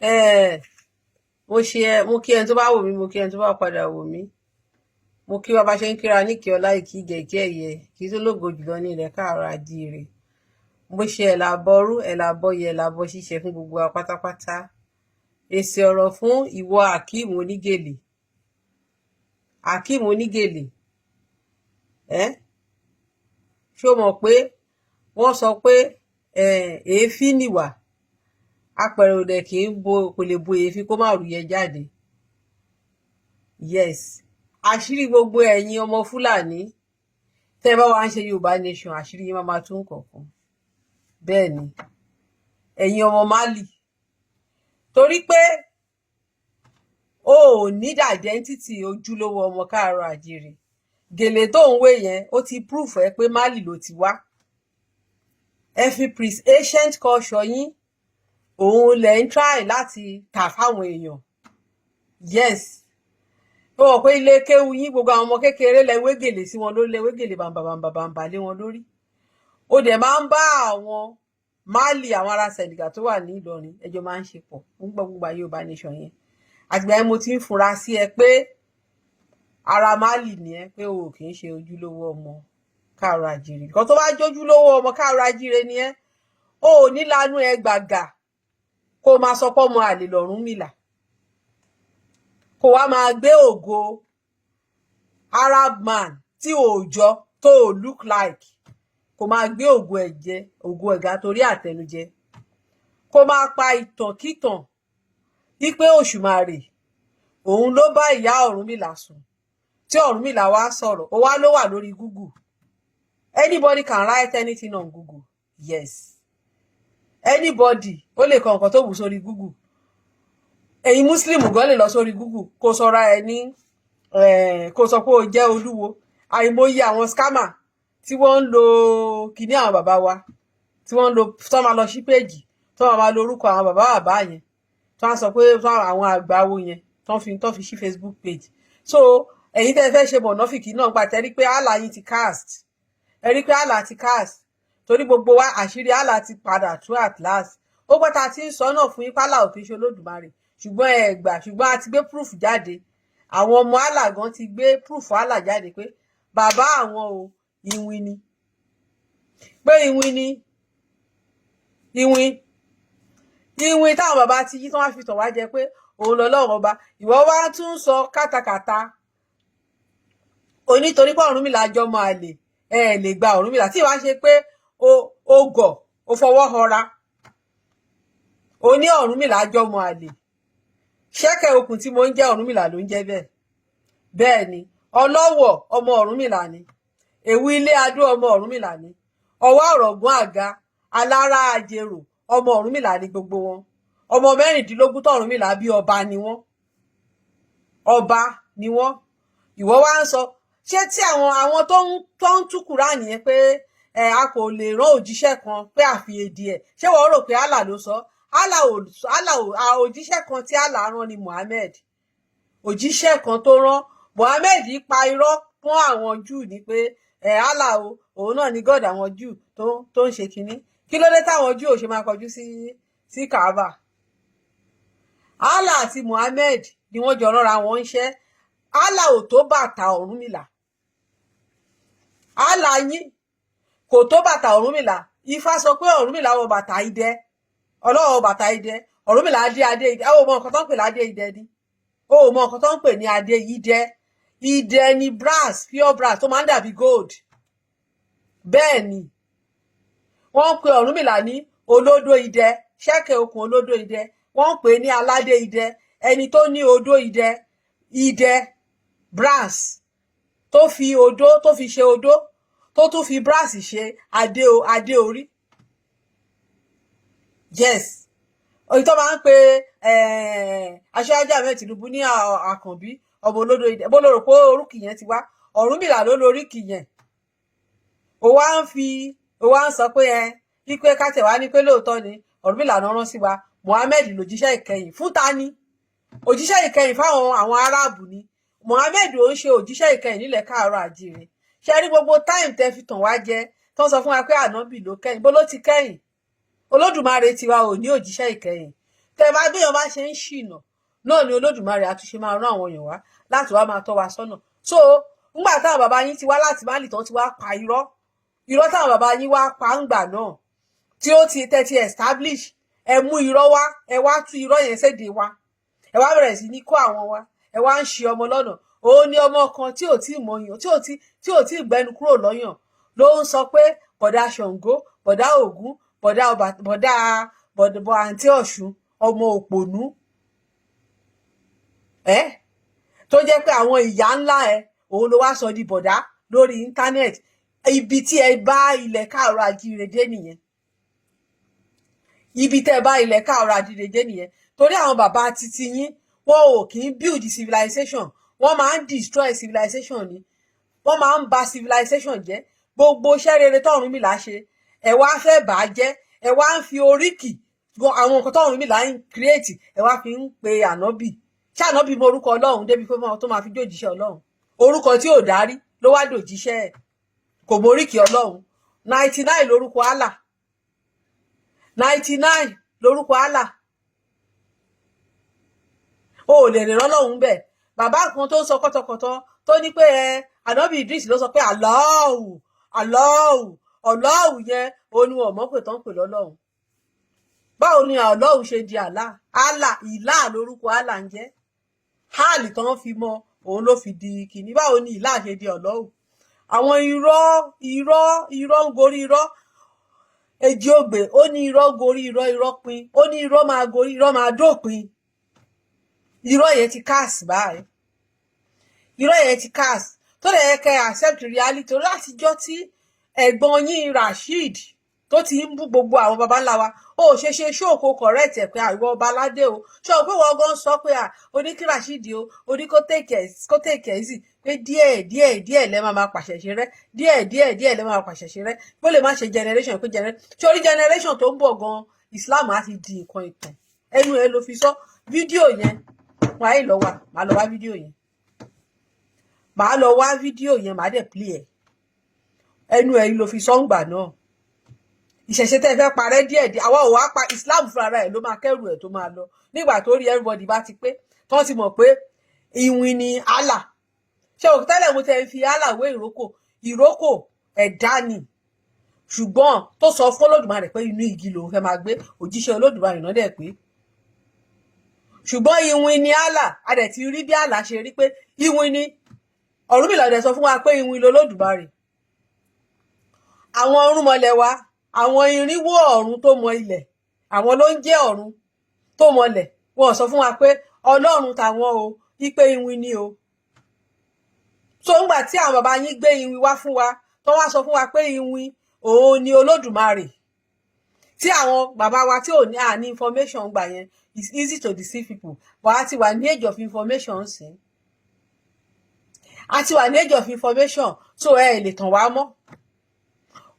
Eh, mo kí ẹni tó bá wò mí, mo kí ẹni tó bá padà wò mí. Mo kí wa bá ṣe ń kíra ní kí ọlá ìkí gẹ̀kí ẹ̀yẹ kí tó lógo jùlọ ní ilẹ̀ káàárọ̀ àjíire. Mo ṣe ẹ̀làbọ̀rú ẹ̀làbọ̀yẹ ẹ̀làbọ̀ ṣíṣe fún gbogbo wa pátápátá. Èsì ọ̀rọ̀ fún ìwọ Akeem onígèlè. Akeem onígèlè. Ṣé o mọ̀ pé wọ́n sọ pé èéfín nìwà apẹ̀rẹ̀ òdẹ̀ kò lè bo èéfín kó má rùyẹ jáde. Yes, àṣírí gbogbo ẹ̀yin ọmọ Fúlàní tẹ́ bá wá ń ṣe Yorùbá nation, àṣírí yín máa tún kọ̀ọ̀kan. Bẹ́ẹ̀ ni ẹ̀yin ọmọ Mali, torí pé o ò ní identity ojúlówó ọmọ káàárọ̀ àjíire. Gèlè tó ń wé yẹn ó ti proof ẹ pé Mali ló ti wá. Ẹ fi ancient culture yín òun lẹ̀ ń try láti tà fáwọn èèyàn. Yes, ó wọ̀ pé ilé kéwu yín gbogbo àwọn ọmọ kékeré lẹ wé gèlè sí wọn lórí, lẹ wé gèlè bàǹbà lé wọn lórí. Ó dẹ̀ máa ń bá àwọn Mali, àwọn ará Senegal tó wà ní Ìlọrin ẹjọ́ máa ń ṣe pọ̀ ń gbọ́ gbogbo Yorùbá nation yẹn. Àgbà yẹn mo ti ń fura sí ẹ pé ara Mali ni ẹ, pé o kì í ṣe ojúlówó ọmọ káàárọ̀ àjíire. Nǹkan tó bá jójúlówó ọmọ káàárọ̀ àjíire ni ẹ, o ò ní lanu ẹ gbàgà kó máa sọ pé ọmọ àlè lọ̀rúnmìlà, kó wá máa gbé ògo Arab man tí ò jọ tó ò look like, kó máa gbé ògo ẹ̀jẹ̀ ògo ẹ̀gá torí àtẹnujẹ, kó máa pa ìtàn kítàn wípé Òṣùmàrè òun ló bá ìyá Ọ̀rúnmìlà sùn, tí Ọ̀rúnmìlà wá sọ̀rọ̀ ó wá ló wà lórí Google. Anybody can write anything on Google. Yes, anybody ó lè kọ nǹkan tó wù sórí Google. Ẹ̀yin Muslim gan lè lọ sórí Google kó sọra ẹ ní kó sọ pé ó jẹ́ olúwo. Àìmọye àwọn scammer tí wọ́n ń lo kíní àwọn bàbá wa, tí wọ́n ń lo tó máa lọ sí péjì tó máa lo orúkọ àwọn bàbá yẹn tó máa sọ pé àwọn àgbáwo yẹn tó fi sí Facebook page. So ẹ̀yin tẹ́ fẹ́ ṣe mọ̀nàfìkì náà gbà tẹ́ rí pé Allah yín ti cast, ẹ rí pé Allah ti cast, torí gbogbo wa àṣírí Allah ti padà tú at last. Ó pẹ́ ta ti ń sọ náà fún yín pálá òfin ṣe Olódùmarè, ṣùgbọ́n ẹ gbà, ṣùgbọ́n a ti gbé proof jáde. Àwọn ọmọ Allah gan ti gbé proof Allah jáde pé bàbá àwọn o ìwìn ni, pé ìwìn táwọn bàbá ti yí tí wọ́n fi tàn wá jẹ pé òun lọ́lọ́run ọba. Ìwọ wá tún sọ kátàkátà onítorí pé Ọ̀rúnmìlà jọmọ àlè ẹ lè gba Ọ̀rúnmìlà, tí ìwà ṣe pé o gọ̀ o fọwọ́ họra o ní Ọ̀rúnmìlà jọmọ àlè. Ṣẹ́kẹ̀ okùn tí mo ń jẹ́ Ọ̀rúnmìlà ló ń jẹ́ bẹ́ẹ̀. Bẹ́ẹ̀ ni Ọlọ́wọ̀ ọmọ Ọ̀rúnmìlà ni, Èwu ilé Adó ọmọ Ọ̀rúnmìlà ni, Ọwá ọ̀rọ̀gún àga alára àjèrò ọmọ Ọ̀rúnmìlà ni gbogbo wọn. Ọmọ 16 tó Ọ̀rúnmìlà bí ọba ni wọ́n, ọba ni wọ́n. Ìwọ wá ń sọ ṣé tí àwọn tó ń tú Kùránì yẹn pé a kò lè rán òjíṣẹ́ kan pé àfi èdè ẹ̀, ṣé wọ́n rò pé Allah ló sọ? Òjíṣẹ́ kan tí Allah rán ni Muhammad. Òjíṣẹ́ kan tó rán Muhammad pa irọ́ fún àwọn Júù ní pé Allah òun náà ni God àwọn Júù tó ń ṣe kinní. Kí ló dé táwọn Júù ò ṣe máa kọjú sí Kaaba? Allah àti Muhammad ni wọ́n jọ ránra wọn iṣẹ́. Allah ò tó bàtà Ọ̀rúnmìlà, Allah yín kò tó bàtà Ọ̀rúnmìlà. Ifá sọ pé Ọ̀rúnmìlà wọ bàtà idẹ, Ọlọ́run bàtà idẹ, Ọ̀rúnmìlà adé idẹ. Ó mọ nǹkan tó ń pè ládé idẹ ni, ó mọ nǹkan tó ń pè ní adé idẹ. Idẹ ni brass, pure brass tó máa ń dàbí gold. Bẹ́ẹ̀ ni wọ́n ń pe Ọ̀rúnmìlà ní olódó idẹ, ṣẹ́kẹ̀ okùn olódó idẹ. Wọ́n ń pè ní aládé idẹ, ẹni tó ní odó idẹ. Idẹ brass tó fi odó tó fi ṣe odó tó tún fi brass ṣe adé orí. Yes, òyìn tó máa ń pe Aṣíwájú Ahmed Tinubu ní Àkànbí ọmọ olódó idẹ. Bó ló rò pé orúkì yẹn ti wá? Ọ̀rúnmìlà ló lóríkì yẹn. Ó wá ń sọ pé wípé kátẹ̀ wá ní pé lóòótọ́ ni Ọ̀rúnmìlà náà rán sí wa, Muhammad lòjíṣẹ́ ìkẹyìn fún ta ni? Òjíṣẹ́ ìkẹyìn fáwọn àwọn Aráàbù ni. Muhammad ò ń ṣe òjíṣẹ́ ìkẹyìn nílẹ̀ káàárọ̀ àjíire. Ṣé rí gbogbo time tẹ́ fi tàn wá jẹ tó ń sọ fún wa pé ànábì ló kẹ́yìn? Bó ló ti kẹ́yìn? Olódùmarè tiwa ò ní òjíṣẹ́ ìkẹyìn. tẹ́ bá béèyàn bá ṣe ń ṣìnà náà ni Olódùmarè àtúnṣe máa rán àwọn èèyàn wá láti wá máa tọ́ wa sọ́nà. So ńgbà táwọn bàbá yín ti wá láti Málì tán ti wá pa irọ́ táwọn bàbá yín wá pa ńgbà náà tí ó ti tẹ́tí establish, ẹ mú irọ́ wá, ẹ wá tú irọ́ yẹn séde wa, ẹ wá bẹ̀rẹ̀ sí ní kó àwọn wa, ẹ wá ń ṣì ọmọ lọ́nà. Òun ni ọmọ kan tí ò tí ì mọyàn, tí ò tí ì gbẹnu kúrò lọ́yàn ló ń sọ pé bọ̀dá Ṣàngó, bọ̀dá Ògún, bọ̀dá àǹtí Ọ̀ṣun, ọmọ òpònú tó jẹ́ pé àwọn ìyá ńlá òun ló wá sọ di bọ̀dá lórí íńtánẹ́ẹ̀tì. Ibi tí ẹ bá ilẹ̀ káàárọ̀ àjíire dé nìyẹn. Ibi tẹ́ ẹ bá ilẹ̀ káàárọ̀ àjíire dé nìyẹn. Torí àwọn bàbá titi yín wọn ò kì í build civilization, wọ́n máa ń destroy civilization ni, wọ́n máa ń ba civilization jẹ́. Gbogbo iṣẹ́ rere t'Ọ̀rúnmìlà ṣe ẹ wá fẹ́ bà á jẹ́, ẹ wá ń fi oríkì àwọn nǹkan t'Ọ̀rúnmìlà ń create ẹ wá fi ń pe ànábì. Ṣé ànábì mọ orúkọ Ọlọ́run débi pé tó máa fi dòjíṣẹ́ Ọlọ́run? Orúkọ tí ò dárí ló wá dòjíṣẹ́ ẹ̀, kò mọ oríkì Ọlọ́run. 99 lórúkọ Allah, 99 lórúkọ Allah. O ò lè rìn Ọlọ́run bẹ́ẹ̀. Bàbá kan tó sọ kọ́tọkọ́tọ tó ní pé ànábì Idris ló sọ pé Allahu yẹn òun ni wọn mọ̀ pé tán pè lọ́lọ́run. Báwo ni Allahu ṣe di Allah? Allah ìlà lórúkọ Allah ń jẹ́, hàlì tán fi mọ òun ló fi di kìíní. Báwo ni ìlà ṣe di Allahu? Àwọn irọ́ ń gorí irọ́. Èjì ògbè ó ní irọ́ gorí irọ́ pin, ó ní irọ́ máa gorí irọ́ máa dópin. Irọ́ yẹn ti cast báyìí, irọ́ yẹn ti cast. Tó lè yẹ kẹ́ accept reality. Látijọ́ tí ẹ̀gbọ́n yín Rasheed tó ti ń bú gbogbo àwọn baba ńlá wa, ó ṣe ṣóòkó correct ẹ̀ pé àwọn ọba aládé o ṣé o pé wọ́n gan sọ pé oní kí Rasheed o oní kó take it easy pé díẹ̀ lẹ́ máa pàṣẹ ṣe rẹ́, díẹ̀ lẹ́ máa pàṣẹ ṣe rẹ́, bó lè má ṣe generation pé sórí generation tó ń bọ̀ gan Islam á ti di nǹkan ìtàn. Ẹnu ẹ ló fi sọ. Fídíò yẹn wọ́n á lọ wá, màá lọ wá fídíò yẹn, màá dẹ̀ play ẹ̀. Ẹnu ẹ ló fi sọ ńgbà náà. Ìṣẹ̀ṣe tẹ́ fẹ́ parẹ́ díẹ̀ àwa ò wá pa Islam fúnra ẹ̀ ló máa kẹ́rù ẹ̀ tó máa lọ nígbà tó rí everybody bá ti pé tán ti mọ̀ pé ìwìn ni Allah. Ṣé o tẹ́lẹ̀ mo tẹ́ fi Allah wé ìrókò ẹ̀dá ni, ṣùgbọ́n tó sọ fún Olódùmarè pé inú igi lòun fẹ́ máa gbé, òjíṣẹ́ Olódùmarè náà dẹ̀ pé. Ṣùgbọ́n ìwìn ni Allah, a dẹ̀ ti rí bí Allah ṣe rí pé ìwìn ni. Ọ̀rúnmìlà dẹ̀ sọ fún wa pé ìwìn l'Olódùmarè. Àwọn ọ̀rúnmọlẹ̀ wa, àwọn irinwó ọ̀run tó mọ ilẹ̀, àwọn ló ń jẹ́ ọ̀run tó mọlẹ̀. Wọ́n sọ fún wa pé Ọlọ́run tàwọn o, ipe ìwìn ni o. So ńgbà tí àwọn bàbá yín gbé ìwìn wá fún wa, tó wá sọ fún wa pé ìwìn òun ni Olódùmarè. Tí àwọn bàbá wa tí ò ní àní information gbà yẹn, it's easy to deceive people. But a ti wà ní age of information sí. A ti wà ní age of information, so ẹ lè tàn wá mọ́.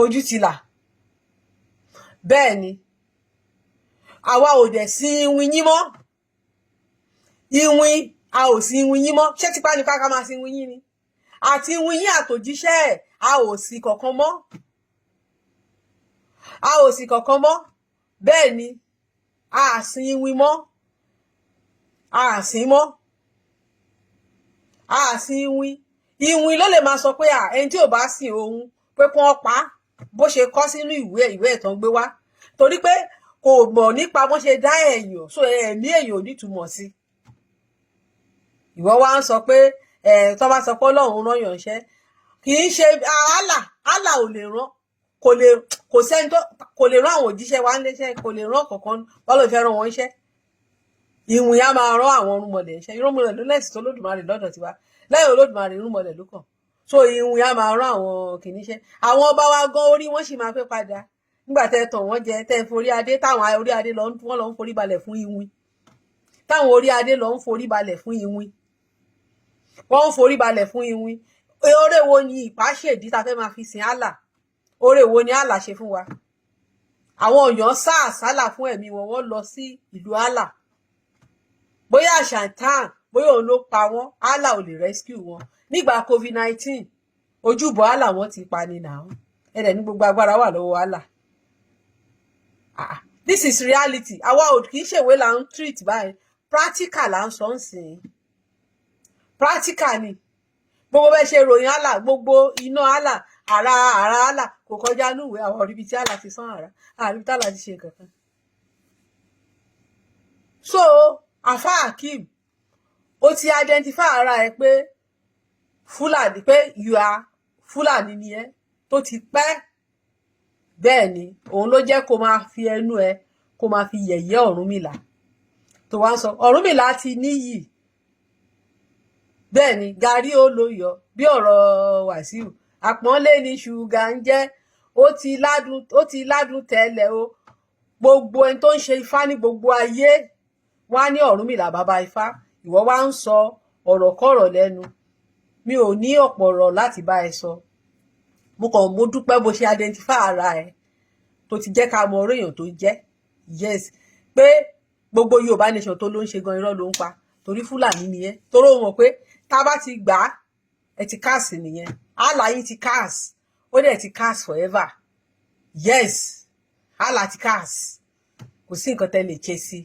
Ojú ti là. Bẹ́ẹ̀ ni àwa ò dẹ̀ sí ìwìn yín mọ́. Ìwìn a ò sí ìwìn yín mọ́. Ṣé tipa ní ká máa sí ìwìn yín ni? Àti ìwìn yín àtòjíṣẹ́ ẹ̀ a ò sí kankan mọ́. A ò sí kankan mọ́. Bẹ́ẹ̀ ni a sí ìwìn mọ́. A sí mọ́. A sí ìwìn. Ìwìn ló lè máa sọ pé ẹni tí ò bá sìn òun pé kí wọ́n pa á, bó ṣe kọ sínú ìwé ìtàn gbé wá, torí pé kò mọ̀ nípa bó ṣe dá èèyàn, so ẹ̀mí èèyàn ò nítumọ̀ sí. Ìwọ wá ń sọ pé tó bá sọ pé Ọlọ́run rán yàn iṣẹ́, kì í ṣe Allah ò lè rán, kò sẹ́ni tó kò lè rán àwọn òjíṣẹ́ wa níṣẹ́, kò lè rán kankan wọ́n ló fẹ́ rán wọn iṣẹ́. Ìwìn á máa rán àwọn irúnmọlẹ̀ iṣẹ́. Irúnmọlẹ̀ ló lẹ́sìn tó Olódùmarè lọ́dọ̀ tiwa, lẹ́yìn Olódùmarè irúnmọlẹ̀ ló kàn. So ìwìn á máa rán àwọn kìíníṣẹ́. Àwọn ọba wa gan orí wọn sì máa pé padà nígbà tẹ́ tàn wọ́n jẹ, tẹ́ forí adé, táwọn orí adé wọ́n lọ ń forí balẹ̀ fún ìwìn. Táwọn orí adé lọ ń forí balẹ̀ fún ìwìn. Wọ́n ń forí balẹ̀ fún ìwìn. Oore wo ni ìpáṣèdí ta fẹ́ máa fi sin Allah? Oore wo ni Allah ṣe fún wa? Àwọn èèyàn sá àsálà fún ẹ̀mí wọn, wọ́n lọ sí ìlú Allah. Bóyá àṣàntàn, bóyá òun ló pa wọ́n, Allah ò lè rescue wọn. Nígbà COVID-19, ojúbọ Allah wọn ti pa ni náà. Ẹ̀dẹ̀ ní gbogbo agbára wà lọ́wọ́ Allah. this is reality. Àwa ò kì í ṣèwé là ń treat báyìí, practical là ń sọ ń sìn. Practical ni gbogbo bẹ́ẹ̀ ṣe ròyìn Allah, gbogbo iná Allah, ara Allah kò kọjá núwèé, àwọn òrìbí tí Allah ti sán ara, àríbí tí Allah ti ṣe nǹkan kan. So àfá Akeem, ó ti identify ara ẹ pé Fúlàní, pé you are Fúlàní ni ẹ tó ti pẹ́. Bẹ́ẹ̀ ni òun ló jẹ́ kó máa fi ẹnu ẹ kó máa fi yẹ̀yẹ́ Ọ̀rúnmìlà tó wá ń sọ Ọ̀rúnmìlà ti níyì. Bẹ́ẹ̀ ni gàrí ó ló yọ bí ọ̀rọ̀ Wàsíù, àpọ́nlé ni ṣúgà ń jẹ́, ó ti ládùn tẹ́lẹ̀ o. Gbogbo ẹni tó ń ṣe ifá ní gbogbo ayé wá ní Ọ̀rúnmìlà bàbá ifá, ìwọ wá ń sọ ọ̀rọ̀ kọ̀rọ̀ lẹ́nu. Mi ò ní ọ̀pọ̀ ọ̀rọ̀ láti bá ẹ sọ. Mo dúpẹ́ bó ṣe identify ara ẹ tó ti jẹ́ ká mọ orí èèyàn tó jẹ́. Yes, pé gbogbo Yorùbá nation tó ló ń ṣe gan irọ́ ló ń pa, torí Fúlàní nìyẹn. Torí ó mọ̀ pé tá bá ti gbà á, ẹ ti cast nìyẹn. Allah yín ti cast, ó dẹ̀ ti cast forever. Yes, Allah ti cast, kò sí nǹkan tẹ́ lè ṣe sí.